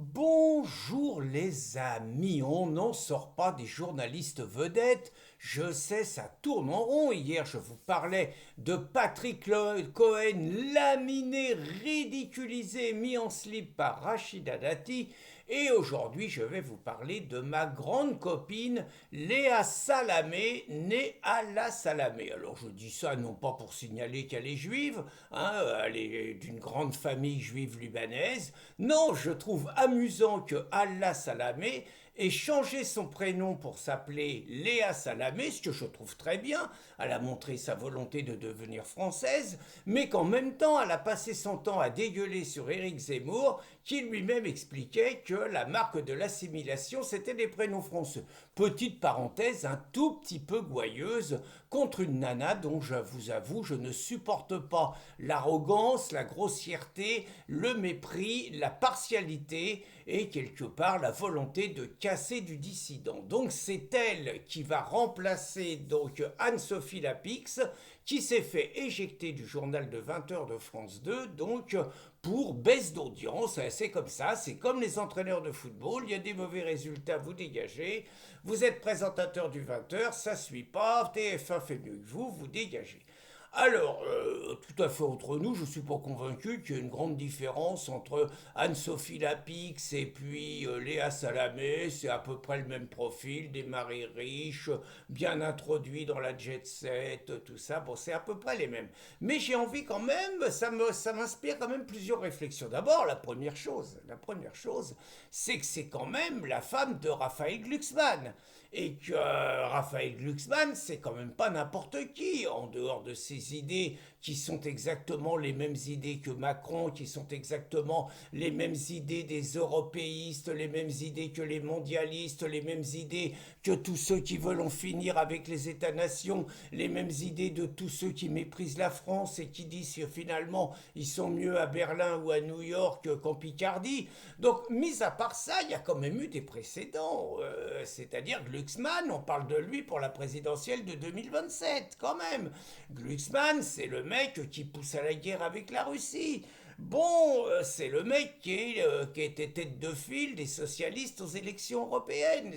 Bonjour les amis, on n'en sort pas des journalistes vedettes. Je sais, ça tourne en rond. Hier, je vous parlais de Patrick Cohen, laminé, ridiculisé, mis en slip par Rachida Dati. Et aujourd'hui, je vais vous parler de ma grande copine Léa Salamé, née à la Salamé. Alors je dis ça non pas pour signaler qu'elle est juive, hein, elle est d'une grande famille juive libanaise. Non, je trouve amusant que Allah Salamé ait changé son prénom pour s'appeler Léa Salamé, ce que je trouve très bien. Elle a montré sa volonté de devenir française, mais qu'en même temps, elle a passé son temps à dégueuler sur Éric Zemmour, qui lui-même expliquait que la marque de l'assimilation, c'était les prénoms français. Petite parenthèse, un tout petit peu gouailleuse, contre une nana dont je vous avoue, je ne supporte pas l'arrogance, la grossièreté, le mépris, la partialité et quelque part la volonté de casser du dissident. Donc c'est elle qui va remplacer donc Anne-Sophie Lapix, qui s'est fait éjecter du journal de 20 heures de France 2, donc pour baisse d'audience. C'est comme ça, c'est comme les entraîneurs de football, il y a des mauvais résultats, vous dégagez. Vous êtes présentateur du 20 heures, ça suit pas, TF1 fait mieux que vous, vous dégagez. Alors, tout à fait entre nous, je ne suis pas convaincu qu'il y ait une grande différence entre Anne-Sophie Lapix et puis Léa Salamé. C'est à peu près le même profil, des maris riches, bien introduits dans la jet set, tout ça. Bon, c'est à peu près les mêmes. Mais j'ai envie quand même, ça m'inspire quand même plusieurs réflexions. D'abord, la première chose, c'est que c'est quand même la femme de Raphaël Glucksmann. Et que Raphaël Glucksmann, c'est quand même pas n'importe qui, en dehors de ses idées qui sont exactement les mêmes idées que Macron, qui sont exactement les mêmes idées des européistes, les mêmes idées que les mondialistes, les mêmes idées que tous ceux qui veulent en finir avec les États-nations, les mêmes idées de tous ceux qui méprisent la France et qui disent que finalement ils sont mieux à Berlin ou à New York qu'en Picardie. Donc, mis à part ça, il y a quand même eu des précédents. C'est-à-dire Glucksmann, on parle de lui pour la présidentielle de 2027, quand même. Glucksmann, c'est le mec qui pousse à la guerre avec la Russie. Bon, c'est le mec qui était tête de file des socialistes aux élections européennes.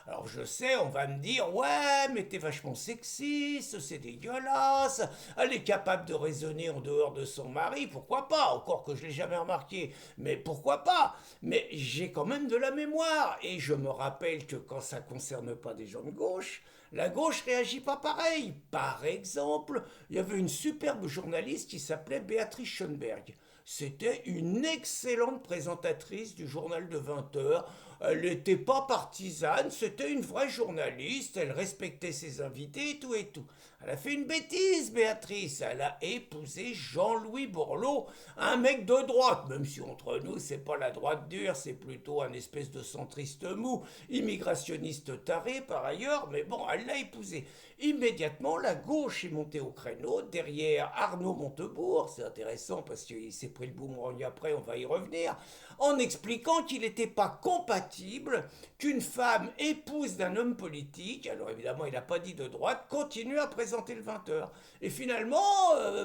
Alors je sais, on va me dire, ouais, mais t'es vachement sexiste, c'est dégueulasse. Elle est capable de raisonner en dehors de son mari, pourquoi pas? Encore que je l'ai jamais remarqué, mais pourquoi pas? Mais j'ai quand même de la mémoire et je me rappelle que quand ça concerne pas des gens de gauche, la gauche réagit pas pareil. Par exemple, il y avait une superbe journaliste qui s'appelait Béatrice Schoenberg. C'était une excellente présentatrice du journal de 20 heures. Elle n'était pas partisane, c'était une vraie journaliste, elle respectait ses invités et tout et tout. Elle a fait une bêtise, Béatrice. Elle a épousé Jean-Louis Borloo, un mec de droite, même si entre nous, c'est pas la droite dure, c'est plutôt un espèce de centriste mou, immigrationniste taré par ailleurs, mais bon, elle l'a épousé. Immédiatement, la gauche est montée au créneau, derrière Arnaud Montebourg, c'est intéressant parce qu'il s'est pris le boomerang après, on va y revenir, en expliquant qu'il n'était pas compatible qu'une femme épouse d'un homme politique, alors évidemment il n'a pas dit de droite, continue à présenter le 20 heures. Et finalement,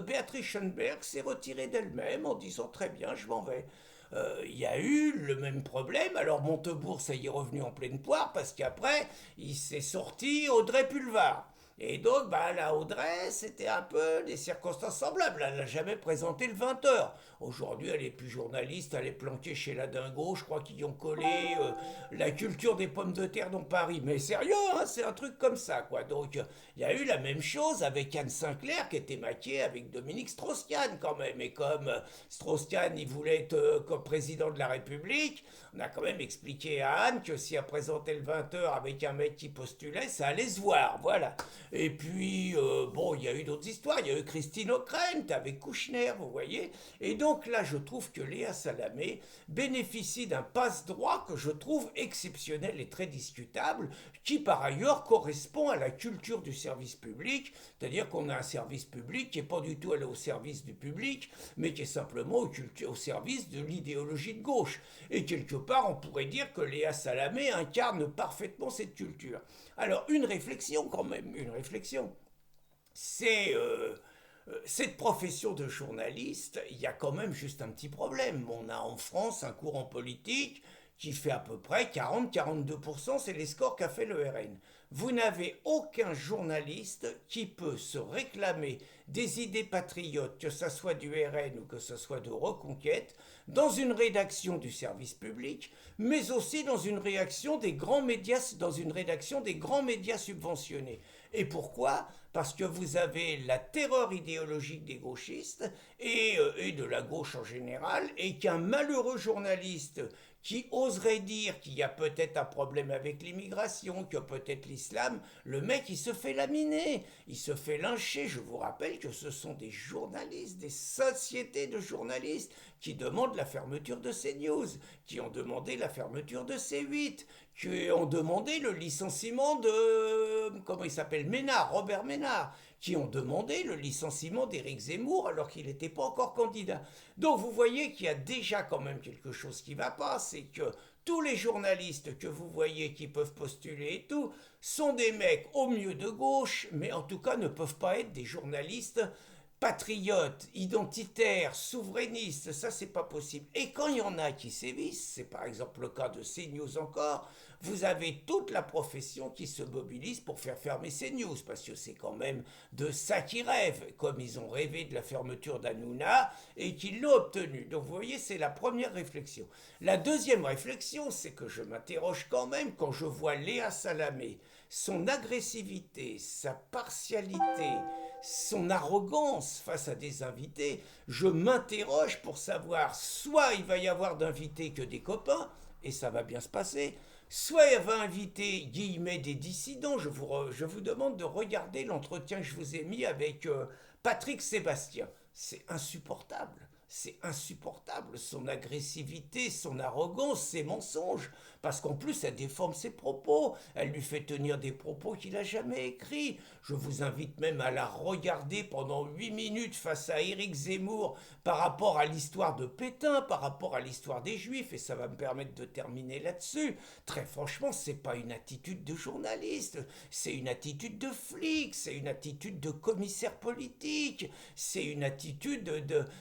Béatrice Schoenberg s'est retirée d'elle-même en disant très bien, je m'en vais. Il y a eu le même problème. Alors Montebourg, ça y est revenu en pleine poire parce qu'après, il s'est sorti Audrey Pulvar. Et donc, bah, la Audrey, c'était un peu des circonstances semblables. Elle n'a jamais présenté le 20 heures. Aujourd'hui, elle est plus journaliste, elle est planquée chez la Dingo. Je crois qu'ils ont collé la culture des pommes de terre dans Paris. Mais sérieux, hein, c'est un truc comme ça, quoi. Donc, il y a eu la même chose avec Anne Sinclair qui était maquillée avec Dominique Strauss-Kahn, quand même. Et comme Strauss-Kahn, il voulait être comme président de la République, on a quand même expliqué à Anne que si elle présentait le 20 heures avec un mec qui postulait, ça allait se voir. Voilà. Et puis, bon, il y a eu d'autres histoires. Il y a eu Christine O'Krent avec Kouchner, vous voyez. Et donc là, je trouve que Léa Salamé bénéficie d'un passe-droit que je trouve exceptionnel et très discutable, qui par ailleurs correspond à la culture du service public, c'est-à-dire qu'on a un service public qui n'est pas du tout allé au service du public, mais qui est simplement au service de l'idéologie de gauche. Et quelque part, on pourrait dire que Léa Salamé incarne parfaitement cette culture. Alors, une réflexion quand même, une réflexion. C'est Cette profession de journaliste, il y a quand même juste un petit problème. On a en France un courant politique qui fait à peu près 40-42%, c'est les scores qu'a fait le RN. Vous n'avez aucun journaliste qui peut se réclamer des idées patriotes, que ce soit du RN ou que ce soit de Reconquête, dans une rédaction du service public, mais aussi dans une réaction des grands médias, dans une rédaction des grands médias subventionnés. Et pourquoi? Parce que vous avez la terreur idéologique des gauchistes et de la gauche en général, et qu'un malheureux journaliste qui oserait dire qu'il y a peut-être un problème avec l'immigration, que peut-être l'islam, le mec il se fait laminer, il se fait lyncher. Je vous rappelle que ce sont des journalistes, des sociétés de journalistes qui demandent la fermeture de CNews, qui ont demandé la fermeture de C8, qui ont demandé le licenciement de, comment il s'appelle, Ménard, Robert Ménard, qui ont demandé le licenciement d'Éric Zemmour alors qu'il n'était pas encore candidat. Donc vous voyez qu'il y a déjà quand même quelque chose qui ne va pas, c'est que tous les journalistes que vous voyez qui peuvent postuler et tout sont des mecs au mieux de gauche, mais en tout cas ne peuvent pas être des journalistes patriotes, identitaires, souverainistes, ça c'est pas possible. Et quand il y en a qui sévissent, c'est par exemple le cas de CNews encore, vous avez toute la profession qui se mobilise pour faire fermer CNews, parce que c'est quand même de ça qu'ils rêvent, comme ils ont rêvé de la fermeture d'Hanouna et qu'ils l'ont obtenue. Donc vous voyez, c'est la première réflexion. La deuxième réflexion, c'est que je m'interroge quand même quand je vois Léa Salamé, son agressivité, sa partialité, son arrogance face à des invités, je m'interroge pour savoir soit il va y avoir d'invités que des copains, et ça va bien se passer, soit il va inviter guillemets des dissidents. Je vous demande de regarder l'entretien que je vous ai mis avec Patrick Sébastien. C'est insupportable. C'est insupportable, son agressivité, son arrogance, ses mensonges, parce qu'en plus elle déforme ses propos, elle lui fait tenir des propos qu'il n'a jamais écrits. Je vous invite même à la regarder pendant 8 minutes face à Éric Zemmour par rapport à l'histoire de Pétain, par rapport à l'histoire des Juifs, et ça va me permettre de terminer là-dessus. Très franchement, c'est pas une attitude de journaliste, c'est une attitude de flic, c'est une attitude de commissaire politique, c'est une attitude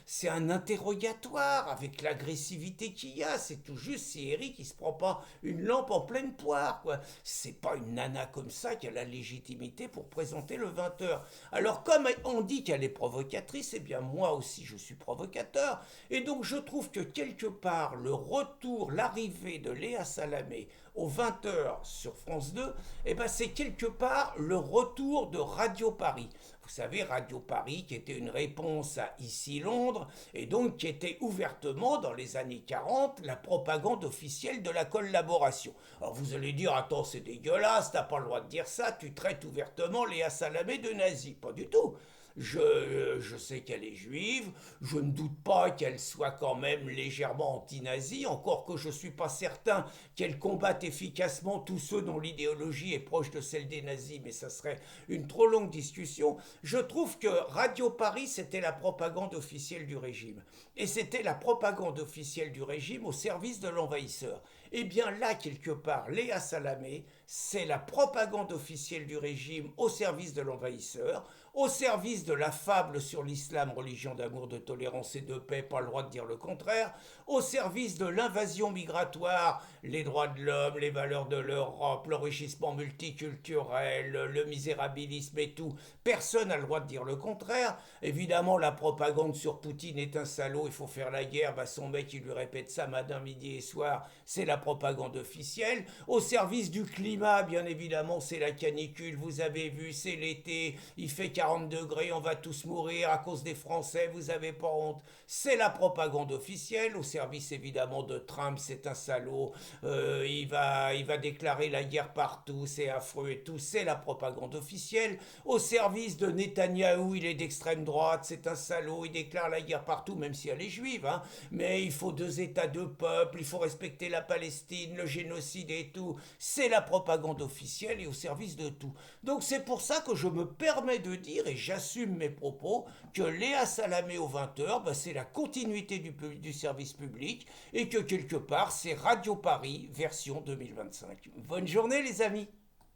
c'est un interrogatoire avec l'agressivité qu'il y a. C'est tout juste si Eric il se prend pas une lampe en pleine poire, quoi. C'est pas une nana comme ça qui a la légitimité pour présenter le 20h. Alors comme on dit qu'elle est provocatrice, eh bien moi aussi je suis provocateur. Et donc je trouve que quelque part le retour, l'arrivée de Léa Salamé aux 20h sur France 2, eh ben c'est quelque part le retour de Radio Paris. Vous savez, Radio Paris qui était une réponse à Ici Londres et donc qui était ouvertement dans les années 40 la propagande officielle de la collaboration. Alors vous allez dire, attends c'est dégueulasse, t'as pas le droit de dire ça, tu traites ouvertement Léa Salamé de nazi. Pas du tout. Je sais qu'elle est juive, je ne doute pas qu'elle soit quand même légèrement anti-nazie, encore que je ne suis pas certain qu'elle combatte efficacement tous ceux dont l'idéologie est proche de celle des nazis, mais ça serait une trop longue discussion. Je trouve que Radio Paris, c'était la propagande officielle du régime. Et c'était la propagande officielle du régime au service de l'envahisseur. Eh bien là, quelque part, Léa Salamé, c'est la propagande officielle du régime au service de l'envahisseur, au service de la fable sur l'islam, religion d'amour, de tolérance et de paix, pas le droit de dire le contraire, au service de l'invasion migratoire, les droits de l'homme, les valeurs de l'Europe, l'enrichissement multiculturel, le misérabilisme et tout. Personne n'a le droit de dire le contraire. Évidemment, la propagande sur Poutine est un salaud, il faut faire la guerre, bah son mec il lui répète ça matin, midi et soir, c'est la propagande officielle. Au service du climat, bien évidemment, c'est la canicule, vous avez vu, c'est l'été, il fait 40 degrés, on va tous mourir à cause des Français, vous avez pas honte. C'est la propagande officielle, au service évidemment de Trump, c'est un salaud, il va déclarer la guerre partout, c'est affreux et tout, c'est la propagande officielle. Au service de Netanyahou, il est d'extrême droite, c'est un salaud, il déclare la guerre partout, même si elle est juive, hein. Mais il faut 2 États, 2 peuples, il faut respecter la Palestine, le génocide et tout. C'est la propagande officielle et au service de tout. Donc c'est pour ça que je me permets de dire, et j'assume mes propos, que Léa Salamé aux 20h, bah, c'est la continuité du service public et que quelque part c'est Radio Paris version 2025. Bonne journée les amis.